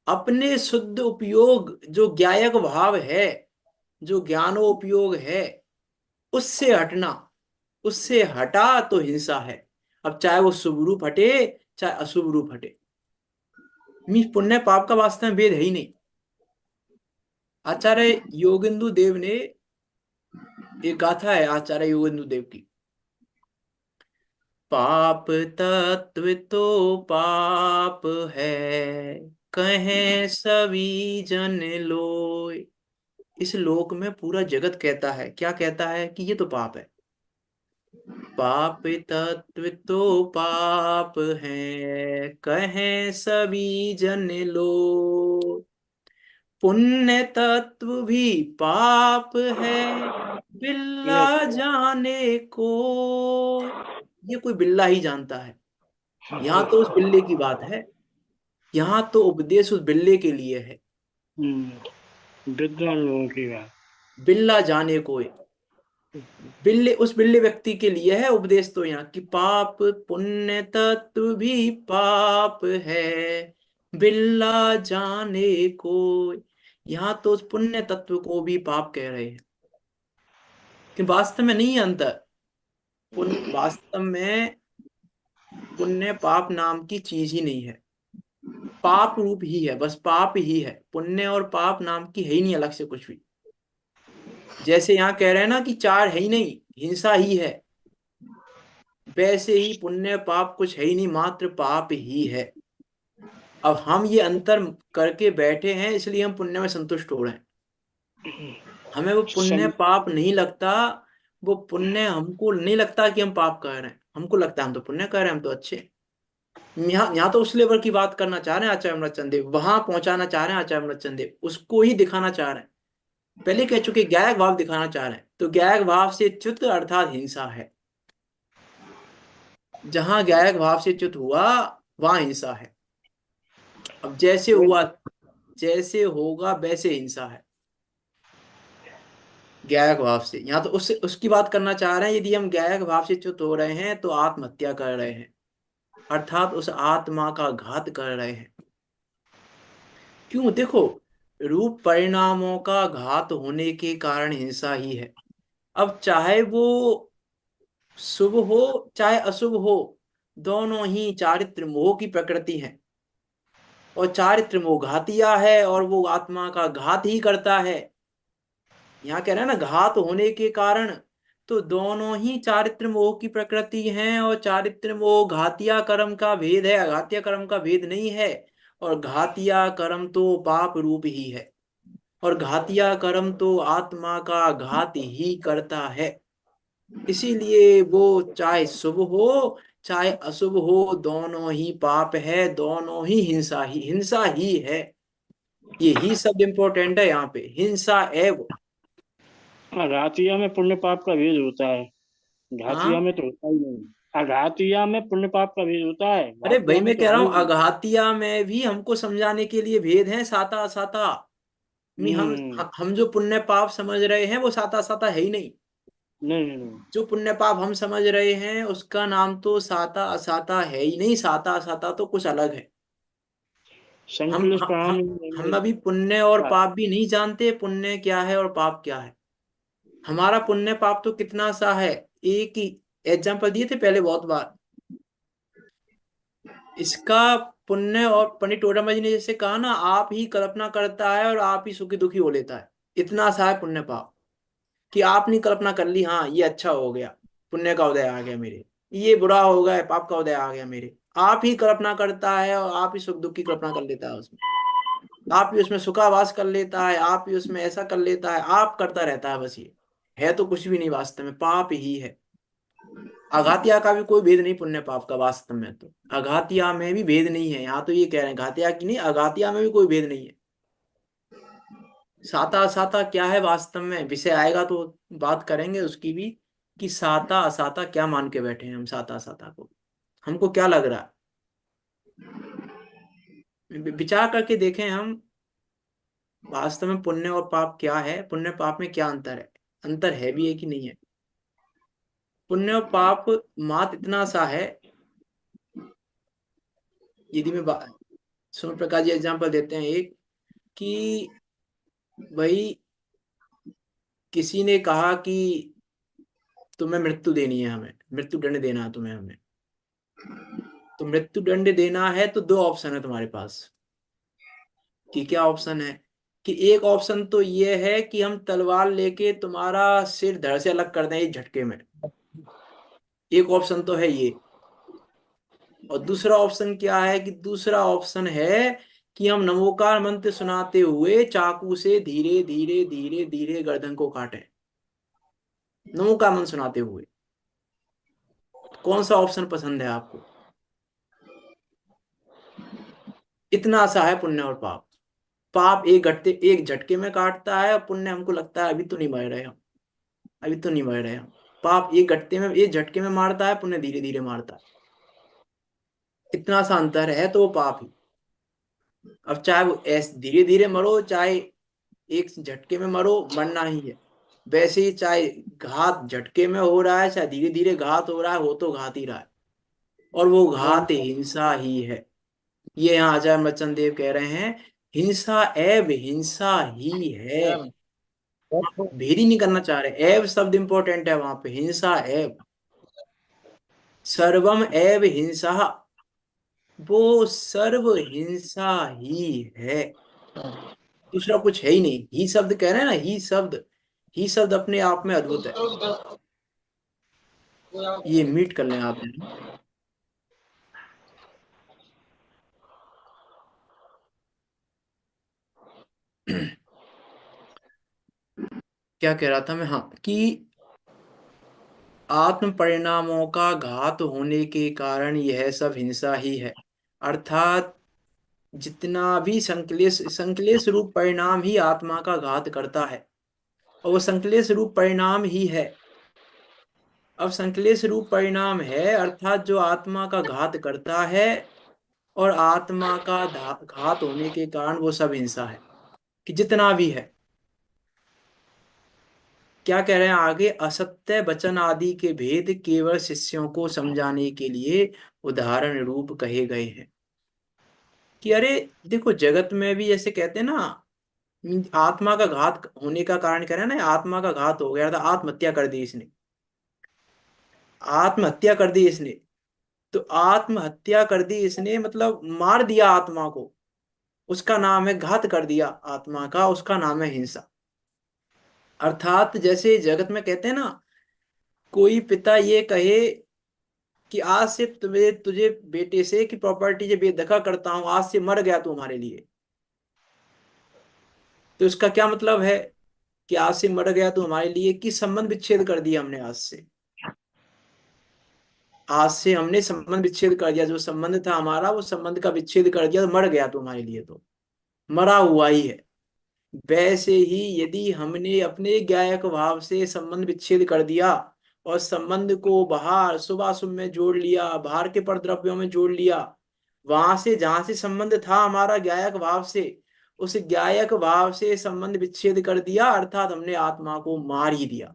अपने शुद्ध उपयोग जो ज्ञायक भाव है, जो ज्ञानोपयोग है, उससे हटना, उससे हटा तो हिंसा है। अब चाहे वो शुभ रूप हटे चाहे अशुभ रूप हटे, मीन्स पुण्य पाप का वास्तव में भेद है ही नहीं। आचार्य योगेंदु देव ने, एक गाथा है आचार्य योगेंदु देव की, पाप तत्व तो पाप है, कहें सभी जन लोय। इस लोक में पूरा जगत कहता है, क्या कहता है, कि ये तो पाप है। पाप तत्व तो पाप है, कहें सभी जन लो। पुण्य तत्व भी पाप है, बिल्ला ये जाने को। ये कोई बिल्ला ही जानता है। यहाँ तो उस बिल्ले की बात है, यहाँ तो उपदेश उस बिल्ले के लिए है। विद्वान लोगों की बात। बिल्ला जाने कोई, बिल्ले उस बिल्ले व्यक्ति के लिए है उपदेश। तो यहाँ कि पाप पुण्य तत्व भी पाप है, बिल्ला जाने को। यहाँ तो उस पुण्य तत्व को भी पाप कह रहे हैं, कि वास्तव में नहीं है अंतर। वास्तव में पुण्य पाप नाम की चीज ही नहीं है, पाप रूप ही है, बस पाप ही है, पुण्य और पाप नाम की है ही नहीं अलग से कुछ भी। जैसे यहाँ कह रहे हैं ना कि चार है ही नहीं, हिंसा ही है, वैसे ही पुण्य पाप कुछ है ही नहीं, मात्र पाप ही है। अब हम ये अंतर करके बैठे हैं इसलिए हम पुण्य में संतुष्ट हो रहे हैं, हमें वो पुण्य सं, पाप नहीं लगता। वो पुण्य हमको नहीं लगता कि हम पाप कर रहे हैं, हमको लगता है हम तो पुण्य कर रहे हैं, हम तो अच्छे हैं। यहाँ तो उस लेवल की बात करना चाह रहे हैं आचार्य अमृतचंद देव, वहां पहुंचाना चाह रहे हैं आचार्य अमृतचंद देव, उसको ही दिखाना चाह रहे हैं। पहले कह चुके ज्ञायक भाव दिखाना चाह रहे हैं, तो ज्ञायक भाव से च्युत अर्थात हिंसा है। जहां ज्ञायक भाव से च्युत हुआ वहां हिंसा है। अब जैसे हुआ, जैसे होगा वैसे हिंसा है ज्ञायक भाव से। यहाँ तो उससे उसकी बात करना चाह रहे हैं, यदि हम ज्ञायक भाव से च्युत हो रहे हैं तो आत्महत्या कर रहे हैं, अर्थात उस आत्मा का घात कर रहे हैं। क्यों, देखो, रूप परिणामों का घात होने के कारण हिंसा ही है। अब चाहे वो शुभ हो चाहे अशुभ हो, दोनों ही चारित्र मोह की प्रकृति है, और चारित्र मोह घातिया है और वो आत्मा का घात ही करता है। यहाँ कह रहे हैं ना घात होने के कारण, तो दोनों ही चारित्र मोह की प्रकृति हैं, और चारित्र मोह घातिया कर्म का भेद है, अघातिया कर्म का भेद नहीं है। और घातिया कर्म तो पाप रूप ही है, और घातिया कर्म तो आत्मा का घात ही करता है। इसीलिए वो चाहे शुभ हो चाहे अशुभ हो, दोनों ही पाप है, दोनों ही हिंसा ही है। ये ही शब्द इंपॉर्टेंट है यहाँ पे, हिंसा है वो। घातिया में पुण्य पाप का भेद होता है। घातिया हाँ, में तो होता ही नहीं। अघातिया में पुण्य पाप का भेद होता है, अरे भाई घातिया में मैं तो कह है रहा ही हूँ नहीं। अघातिया में भी हमको समझाने के लिए भेद है, साता साता। मी हम्म। हम जो पुण्य पाप समझ रहे हैं वो साता साता है ही नहीं। नहीं नहीं नहीं। जो पुण्य पाप हम समझ रहे हैं उसका नाम तो साता असाता है ही नहीं, साता असाता तो कुछ अलग है। हम संकलित हम प्राण हम में हम अभी पुण्य और क्या? पाप भी नहीं जानते, पुण्य क्या है और पाप क्या है। हमारा पुण्य पाप तो कितना सा है, एक ही एग्जाम्पल दिए थे पहले बहुत बार इसका। पुण्य और पंडित टोडरमल जी ने जैसे कहा ना, आप ही कल्पना करता है और आप ही सुखी दुखी हो लेता है, इतना सा है पुण्य पाप। कि आपने कल्पना कर ली हाँ ये अच्छा हो गया, पुण्य का उदय आ गया मेरे, ये बुरा हो गया पाप का उदय आ गया मेरे। आप ही कल्पना करता है और आप ही सुख दुख की कल्पना कर लेता है उसमें। आप ही उसमें सुखावास कर लेता है, आप ही उसमें ऐसा कर लेता है, आप करता रहता है बस ये। है तो कुछ भी नहीं, वास्तव में पाप ही है। अघातिया का भी कोई भेद नहीं पुण्य पाप का, वास्तव में तो अघातिया में भी भेद नहीं है। यहाँ तो ये कह रहे हैं घातिया की नहीं, अघातिया में भी कोई भेद नहीं है। साता असाता क्या है वास्तव में, विषय आएगा तो बात करेंगे उसकी भी, कि साता असाता क्या मान के बैठे हैं हम साता असाता को। हमको क्या लग रहा है, विचार करके देखें हम, वास्तव में पुण्य और पाप क्या है, पुण्य पाप में क्या अंतर है, अंतर है भी है कि नहीं है। पुण्य और पाप मात्र इतना सा है, यदि मैं सोम प्रकाश जी एग्जाम्पल देते हैं एक, कि भाई किसी ने कहा कि तुम्हें मृत्यु देनी है, हमें मृत्यु दंड देना है तुम्हें हमें। तो मृत्यु दंड देना है तो दो ऑप्शन है तुम्हारे पास। कि क्या ऑप्शन है, कि एक ऑप्शन तो ये है कि हम तलवार लेके तुम्हारा सिर धड़ से अलग कर दें एक झटके में। एक ऑप्शन तो है ये। और दूसरा ऑप्शन क्या है, कि दूसरा ऑप्शन है कि हम नमोकार मंत्र सुनाते हुए चाकू से धीरे धीरे धीरे धीरे गर्दन को काटें, नमोकार मंत्र सुनाते हुए। कौन सा ऑप्शन पसंद है आपको। इतना सा है पुण्य और पाप। पाप एक झटके में काटता है, और पुण्य हमको लगता है अभी तो नहीं मर रहे हम, अभी तो नहीं मर रहे हम। पाप एक झटके में मारता है, पुण्य धीरे धीरे मारता है। इतना सा अंतर है तो वो पाप ही। अब चाहे वो ऐसे धीरे धीरे मरो, चाहे एक झटके में मरो, मरना ही है। वैसे ही चाहे घात झटके में हो रहा है, चाहे धीरे धीरे घात हो रहा है, हो तो घात ही रहा है। और वो घात हिंसा ही है। ये यहाँ आचार्य मर्चन देव कह रहे हैं, हिंसा एव हिंसा ही है। भेद ही नहीं करना चाह रहे, एव शब्द इंपॉर्टेंट है वहां पे, हिंसा एव, सर्वम एव हिंसा, वो सर्व हिंसा ही है। दूसरा कुछ है ही नहीं। ही शब्द कह रहे हैं ना, ही शब्द, ही शब्द अपने आप में अद्भुत है। ये मीट कर लें आप जरा। क्या कह रहा था मैं, हाँ, कि आत्म परिणामों का घात होने के कारण यह सब हिंसा ही है। अर्थात जितना भी संकलेश, संकलेश रूप परिणाम ही आत्मा का घात करता है, और वो संकलेश रूप परिणाम ही है। अब संकलेश रूप परिणाम है अर्थात जो आत्मा का घात करता है, और आत्मा का घात होने के कारण वो सब हिंसा है, कि जितना भी है। क्या कह रहे हैं आगे, असत्य वचन आदि के भेद केवल शिष्यों को समझाने के लिए उदाहरण रूप कहे गए हैं। कि अरे देखो, जगत में भी ऐसे कहते हैं ना, आत्मा का घात होने का कारण कह रहे हैं ना, आत्मा का घात हो गया था, आत्महत्या कर दी इसने, आत्महत्या कर दी इसने। तो आत्महत्या कर दी इसने मतलब मार दिया आत्मा को, उसका नाम है घात कर दिया आत्मा का, उसका नाम है हिंसा। अर्थात जैसे जगत में कहते हैं ना, कोई पिता ये कहे कि आज से तुम्हें तुझे बेटे से कि प्रॉपर्टी से बेदखल करता हूं, आज से मर गया तू हमारे लिए। तो इसका क्या मतलब है, कि आज से मर गया तू हमारे लिए, कि संबंध विच्छेद कर दिया हमने आज से। आज से हमने संबंध विच्छेद कर दिया, जो संबंध था हमारा वो संबंध का विच्छेद कर दिया, तो मर गया तू हमारे लिए, तो मरा हुआ ही है। वैसे ही यदि हमने अपने गायक भाव से संबंध विच्छेद कर दिया, और संबंध को बाहर शुभाशुभ में जोड़ लिया, बाहर के परद्रव्यों में जोड़ लिया, वहां से जहां से संबंध था हमारा गायक भाव से, उस गायक भाव से संबंध विच्छेद कर दिया, अर्थात हमने आत्मा को मार ही दिया।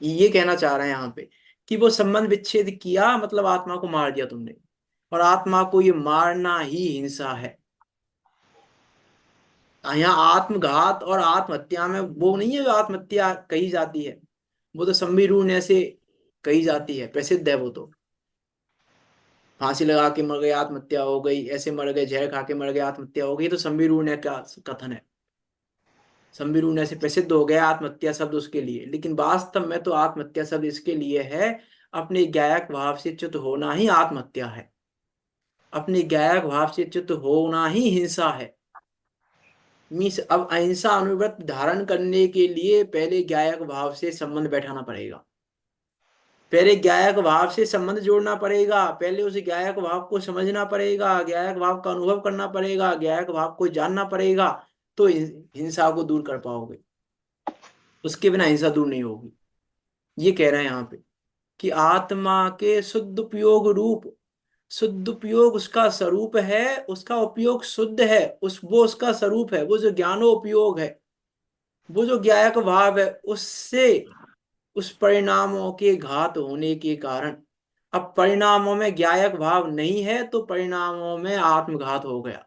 ये कहना चाह रहे हैं यहाँ पे, कि वो संबंध विच्छेद किया मतलब आत्मा को मार दिया तुमने, और आत्मा को ये मारना ही हिंसा है। यहाँ आत्मघात और आत्महत्या में वो नहीं है जो आत्महत्या कही जाती है, वो तो संविरूढ़ ऐसे कही जाती है, प्रसिद्ध है वो तो। फांसी लगा के मर गए आत्महत्या हो गई, ऐसे मर गए, जहर खा के मर गए आत्महत्या हो गई, तो संविरूढ़ ने क्या कथन है, संविरूढ़ ने ऐसे प्रसिद्ध हो गया आत्महत्या शब्द उसके लिए। लेकिन वास्तव में तो आत्महत्या शब्द इसके लिए है, अपने गायक भाव से च्युत होना ही आत्महत्या है। अपने गायक भाव से च्युत होना ही हिंसा है। मीन्स अब अहिंसा अनुव्रत धारण करने के लिए पहले गायक भाव से संबंध बैठाना पड़ेगा। पहले गायक भाव से संबंध जोड़ना पड़ेगा। पहले उस गायक भाव को समझना पड़ेगा, गायक भाव का अनुभव करना पड़ेगा, गायक भाव को जानना पड़ेगा। तो हिंसा को दूर कर पाओगे। उसके बिना हिंसा दूर नहीं होगी। ये कह रहे हैं यहाँ पे कि आत्मा के शुद्ध उपयोग रूप, शुद्ध उपयोग उसका स्वरूप है, उसका उपयोग शुद्ध है, उस वो उसका स्वरूप है। वो जो ज्ञानोपयोग है, वो जो ज्ञायक भाव है, उससे उस परिणामों के घात होने के कारण, अब परिणामों में ज्ञायक भाव नहीं है तो परिणामों में आत्मघात हो गया।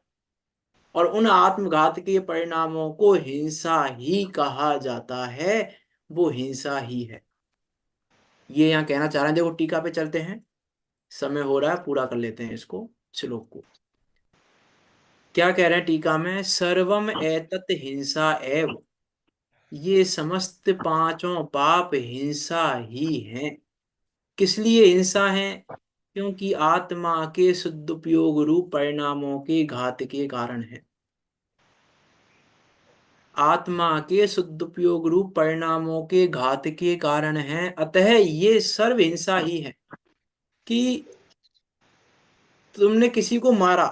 और उन आत्मघात के परिणामों को हिंसा ही कहा जाता है। वो हिंसा ही है। ये यहाँ कहना चाह रहे हैं। देखो टीका पे चलते हैं, समय हो रहा है, पूरा कर लेते हैं इसको, श्लोक को। क्या कह रहे हैं टीका में? सर्वम एतत हिंसा एव, ये समस्त पांचों पाप हिंसा ही हैं। किस लिए हिंसा है? क्योंकि आत्मा के शुद्ध उपयोग रूप परिणामों के घात के कारण है। आत्मा के शुद्ध उपयोग रूप परिणामों के घात के कारण है। अतः ये सर्व हिंसा ही है। कि तुमने किसी को मारा,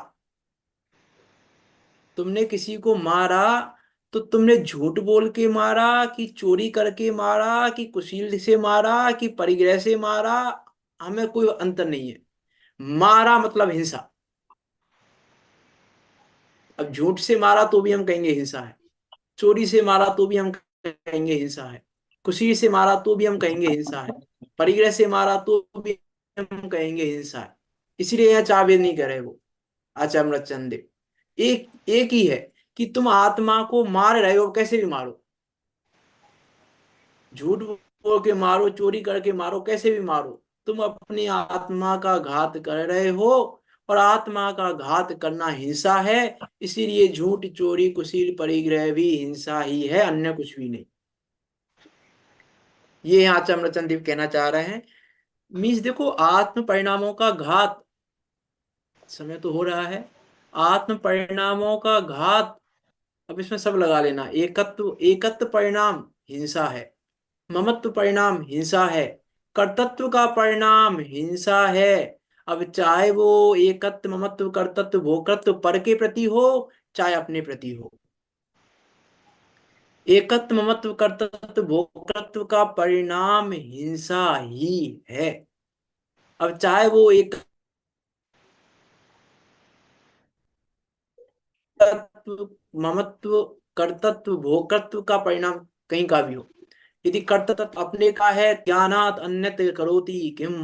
तुमने किसी को मारा, तो तुमने झूठ बोल के मारा कि चोरी करके मारा कि कुशील से मारा कि परिग्रह से मारा, हमें कोई अंतर नहीं है। मारा मतलब हिंसा। अब झूठ से मारा तो भी हम कहेंगे हिंसा है, चोरी से मारा तो भी हम कहेंगे हिंसा है, कुशील से मारा तो भी हम कहेंगे हिंसा है, परिग्रह से मारा तो भी हम कहेंगे हिंसा है। इसलिए यहाँ चार भेद नहीं करे वो आचार्य अमृतचंद देव। एक एक ही है कि तुम आत्मा को मार रहे हो, कैसे भी मारो, झूठ बोल के मारो, चोरी करके मारो, कैसे भी मारो, तुम अपनी आत्मा का घात कर रहे हो। और आत्मा का घात करना हिंसा है। इसीलिए झूठ, चोरी, कुशील, परिग्रह भी हिंसा ही है, अन्य कुछ भी नहीं। ये यहाँ चंद्रचंद देव कहना चाह रहे हैं। मीन्स देखो, आत्म परिणामों का घात, समय तो हो रहा है, आत्म परिणामों का घात। अब इसमें सब लगा लेना, एकत्व, एकत्व परिणाम हिंसा है, ममत्व परिणाम हिंसा है, कर्तृत्व का परिणाम हिंसा है। अब चाहे वो एकत्व, ममत्व, कर्तृत्व, भोक्तृत्व पर के प्रति हो, चाहे अपने प्रति हो, एकत्व, ममत्व, कर्तृत्व, भोक्तृत्व का परिणाम हिंसा ही है। अब चाहे वो एक तत्व, ममत्व, कर्तृत्व, भोक्तृत्व का परिणाम कहीं का भी हो, यदि कर्तृत्व अपने का है, ज्ञानात अन्यत करोति किम,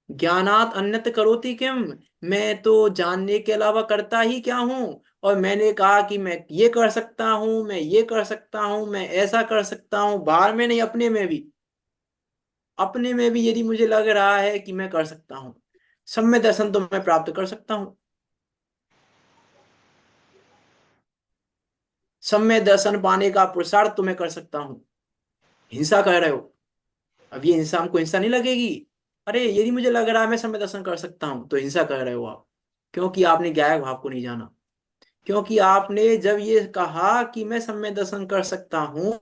ज्ञानात अन्यत करोति किम, मैं तो जानने के अलावा करता ही क्या हूं। और मैंने कहा कि मैं ये कर सकता हूं, मैं ये कर सकता हूं, मैं ऐसा कर सकता हूं, बाहर में नहीं, अपने में भी। अपने में भी यदि मुझे लग रहा है कि मैं कर सकता हूं, सम्य दर्शन तो मैं प्राप्त कर सकता हूं। सम्य दर्शन पाने का पुरुषार्थ तो मैं कर सकता हूं। हिंसा कर रहे हो। अब ये हिंसा हमको हिंसा नहीं लगेगी? अरे यदि मुझे लग रहा है मैं सम्य दर्शन कर सकता हूं, तो हिंसा कर रहे हो आप। क्योंकि आपने ज्ञायक भाव को नहीं जाना। क्योंकि आपने जब ये कहा कि मैं सम्य दर्शन कर सकता हूं,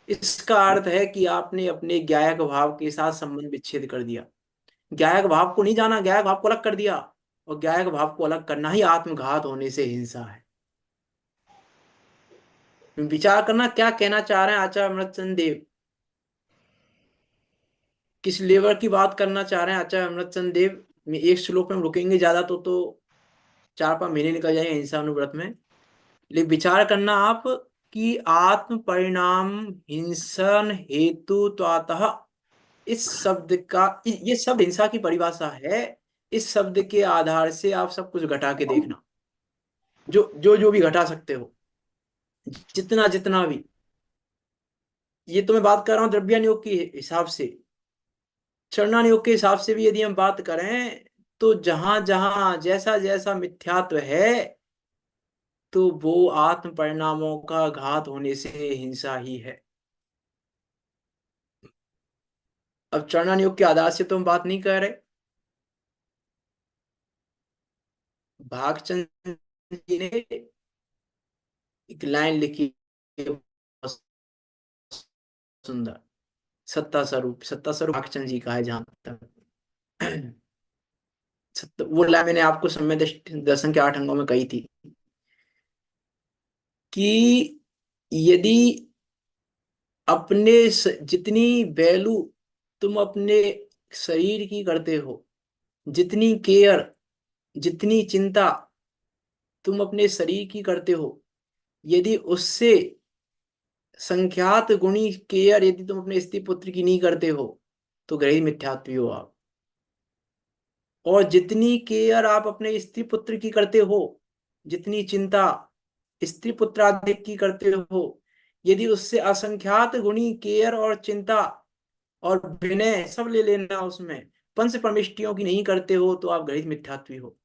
इसका अर्थ है कि आपने अपने ज्ञायक भाव के साथ संबंध विच्छेद कर दिया। ज्ञायक भाव को नहीं जाना, ज्ञायक भाव को अलग कर दिया। और ज्ञायक भाव को अलग करना ही आत्मघात होने से हिंसा है। विचार करना क्या कहना चाह रहे हैं आचार्य अमृतचंद देव, किस लेवल की बात करना चाह रहे हैं आचार्य अमृतचंद देव। में एक श्लोक में हम रुकेंगे ज्यादा तो 4-5 महीने निकल जाएंगे हिंसा अनुव्रत में। लेकिन विचार करना आप कि आत्म परिणाम हिंसन हेतु इस शब्द का, ये शब्द हिंसा की परिभाषा है। इस शब्द के आधार से आप सब कुछ घटा के देखना, जो भी घटा सकते हो, जितना जितना भी। ये तो मैं बात कर रहा हूँ द्रव्यान योग के हिसाब से। चरणान योग के हिसाब से भी यदि हम बात करें, तो जहां जहां जैसा जैसा मिथ्यात्व है, तो वो आत्म परिणामों का घात होने से हिंसा ही है। अब चरणन योग के आधार से तो हम बात नहीं कर रहे। भागचंद जी ने एक लाइन लिखी है, बहुत सुंदर। सत्ता स्वरूप भागचंद जी का है जहां तक। वो लाइन मैंने आपको समय दर्शन के 8 अंगों में कही थी कि यदि जितनी वैल्यू तुम अपने शरीर की करते हो, जितनी केयर, जितनी चिंता तुम अपने शरीर की करते हो, यदि उससे संख्यात गुणी केयर यदि तुम अपने स्त्री पुत्र की नहीं करते हो, तो गृह मिथ्यात्वी हो आप। और जितनी केयर आप अपने स्त्री पुत्र की करते हो, जितनी चिंता स्त्री पुत्र आदि की करते हो, यदि उससे असंख्यात गुणी केयर और चिंता और विनय सब ले लेना उसमें, पंच परमिष्टियों की नहीं करते हो, तो आप गृहीत मिथ्यात्वी हो।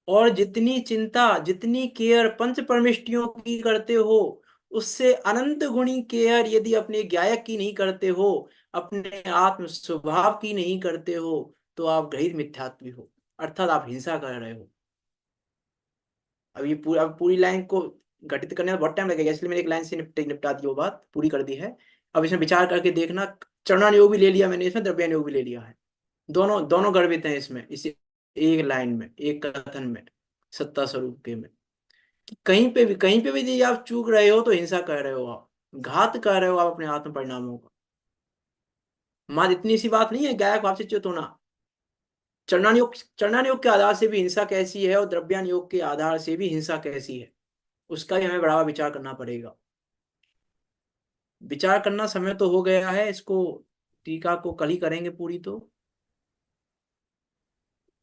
और जितनी चिंता जितनी केयर पंच परमिष्टियों की करते हो, उससे अनंत गुणी केयर यदि अपने गायक की नहीं करते हो, अपने आत्म स्वभाव की नहीं करते हो, तो आप गृहीत मिथ्यात्वी हो, अर्थात आप हिंसा कर रहे हो। अब पूरी लाइन को घटित करने में बहुत टाइम लगेगा, इसलिए मैंने एक लाइन से निपटा दी, वो बात पूरी कर दी है। अब इसमें विचार करके देखना, चरणान योग भी ले लिया मैंने, इसमें द्रव्यान योग भी ले लिया है। दोनों दोनों गर्भित हैं इसमें, इस एक लाइन में, एक कथन में, सत्ता स्वरूप के में। कहीं पे भी यदि आप चूक रहे हो तो हिंसा कर रहे हो, आप घात कर रहे हो आप अपने आत्म परिणामों का। मात्र इतनी सी बात नहीं है गायक भाव से च्युत होना। चरणान योग के आधार से भी हिंसा कैसी है और द्रव्यान योग के आधार से भी हिंसा कैसी है, उसका भी हमें बड़ा विचार करना पड़ेगा। विचार करना समय तो हो गया है इसको, टीका को कल ही करेंगे पूरी। तो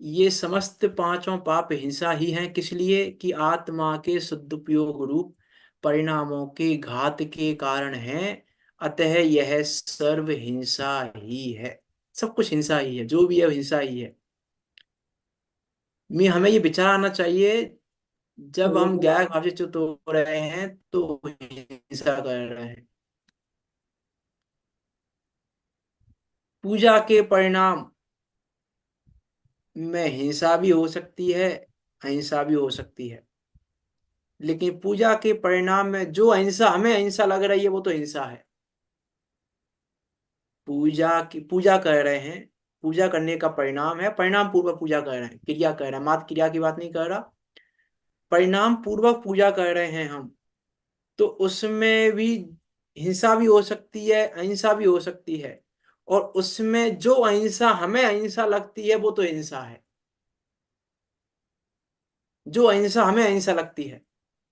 ये समस्त पांचों पाप हिंसा ही हैं, किस लिए कि आत्मा के सदुपयोग रूप परिणामों के घात के कारण हैं। अतः यह सर्व हिंसा ही है, सब कुछ हिंसा ही है, जो भी है हिंसा ही है। हमें ये विचार आना चाहिए, जब हम गैर भाव से च्युत हो रहे हैं तो हिंसा कर रहे हैं। पूजा के परिणाम में हिंसा भी हो सकती है, अहिंसा भी हो सकती है। लेकिन पूजा के परिणाम में जो अहिंसा हमें अहिंसा लग रही है, वो तो हिंसा है। पूजा कर रहे हैं, पूजा करने का परिणाम है, परिणाम पूर्वक पूजा कर रहे हैं, क्रिया कर रहे हैं, मात्र क्रिया की बात नहीं कर रहा, परिणाम पूर्वक पूजा कर रहे हैं हम। तो उसमें भी हिंसा भी हो सकती है, अहिंसा भी हो सकती है। और उसमें जो अहिंसा हमें अहिंसा लगती है, वो तो हिंसा है। जो अहिंसा हमें अहिंसा लगती है,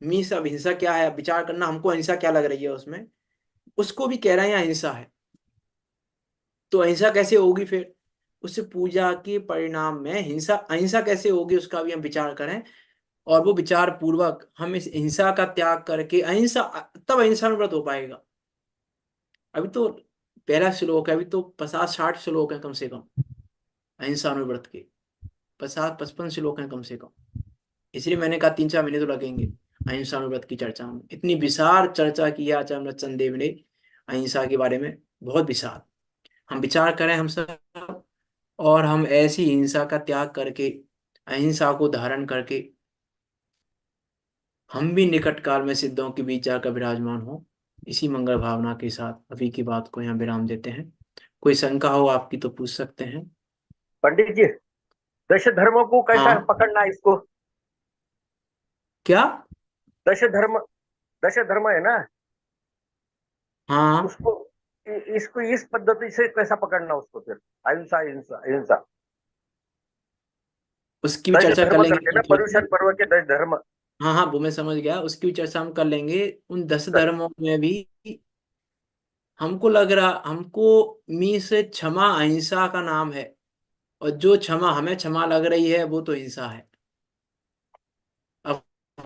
मीन्स अब हिंसा क्या है, अब विचार करना हमको अहिंसा क्या लग रही है उसमें, उसको भी कह रहे हैं अहिंसा है। तो अहिंसा कैसे होगी फिर, उस पूजा के परिणाम में हिंसा अहिंसा कैसे होगी, उसका भी हम विचार करें। और वो विचार पूर्वक हम इस हिंसा का त्याग करके अहिंसा, तब अहिंसा में व्रत हो पाएगा। अभी तो पहला श्लोक है, अभी तो 50-60 श्लोक है कम से कम अहिंसा अनुव्रत के, 50-55 श्लोक हैं कम से कम। इसलिए मैंने कहा 3-4 महीने तो लगेंगे अहिंसा अनुव्रत की चर्चा में। इतनी विशाल चर्चा की है आचार्य अमृतचंद देव ने अहिंसा के बारे में, बहुत विशाल। हम विचार करें हम सब, और हम ऐसी हिंसा का त्याग करके अहिंसा को धारण करके हम भी निकट काल में सिद्धों के बीच जाकर विराजमान हो। इसी मंगल भावना के साथ अभी की बात को यहाँ विराम देते हैं। कोई शंका हो आपकी तो पूछ सकते हैं। पंडित जी, दश धर्मों को कैसा हाँ। पकड़ना है इसको? क्या? दश धर्म, दश धर्म है ना, हाँ, उसको इसको इस पद्धति से कैसा पकड़ना उसको फिर? अहिंसा अहिंसा अहिंसा, उसकी भी दश चर्चा कर धर्म लेंगे करके ना, कल थोड़ी पर्युषण सी। पर्व के 10 धर्म। हाँ हाँ, वो मैं समझ गया, उसकी भी चर्चा हम कर लेंगे। उन 10 कर, धर्मों में भी हमको लग रहा, हमको मी से क्षमा अहिंसा का नाम है, और जो क्षमा हमें क्षमा लग रही है वो तो हिंसा है। अब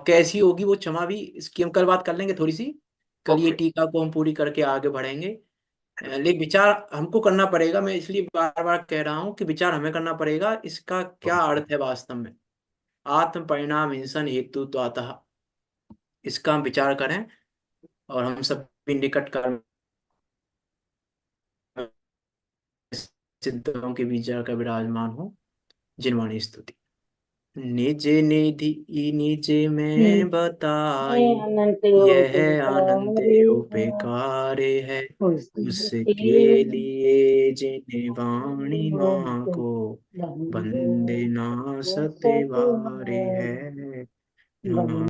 कैसी होगी वो क्षमा भी, इसकी हम कल बात कर लेंगे थोड़ी सी। कल ये ओके। टीका को हम पूरी करके आगे बढ़ेंगे। लेकिन विचार हमको करना पड़ेगा, मैं इसलिए बार बार कह रहा हूँ कि विचार हमें करना पड़ेगा, इसका क्या अर्थ है वास्तव में। आत्म परिणाम हिंसन हेतु तो आता, इसका हम विचार करें। और हम सब भी निकट कर सिद्धों के बीच जाकर विराजमान हो, जिनवाणी स्तुति। निज निधि निज में बताई, अनंत यह आनंद उपकार उपकारे है, उसके उसके लिए जिन वाणी माँ को बंदे वंदना सत सतवारे है। नमः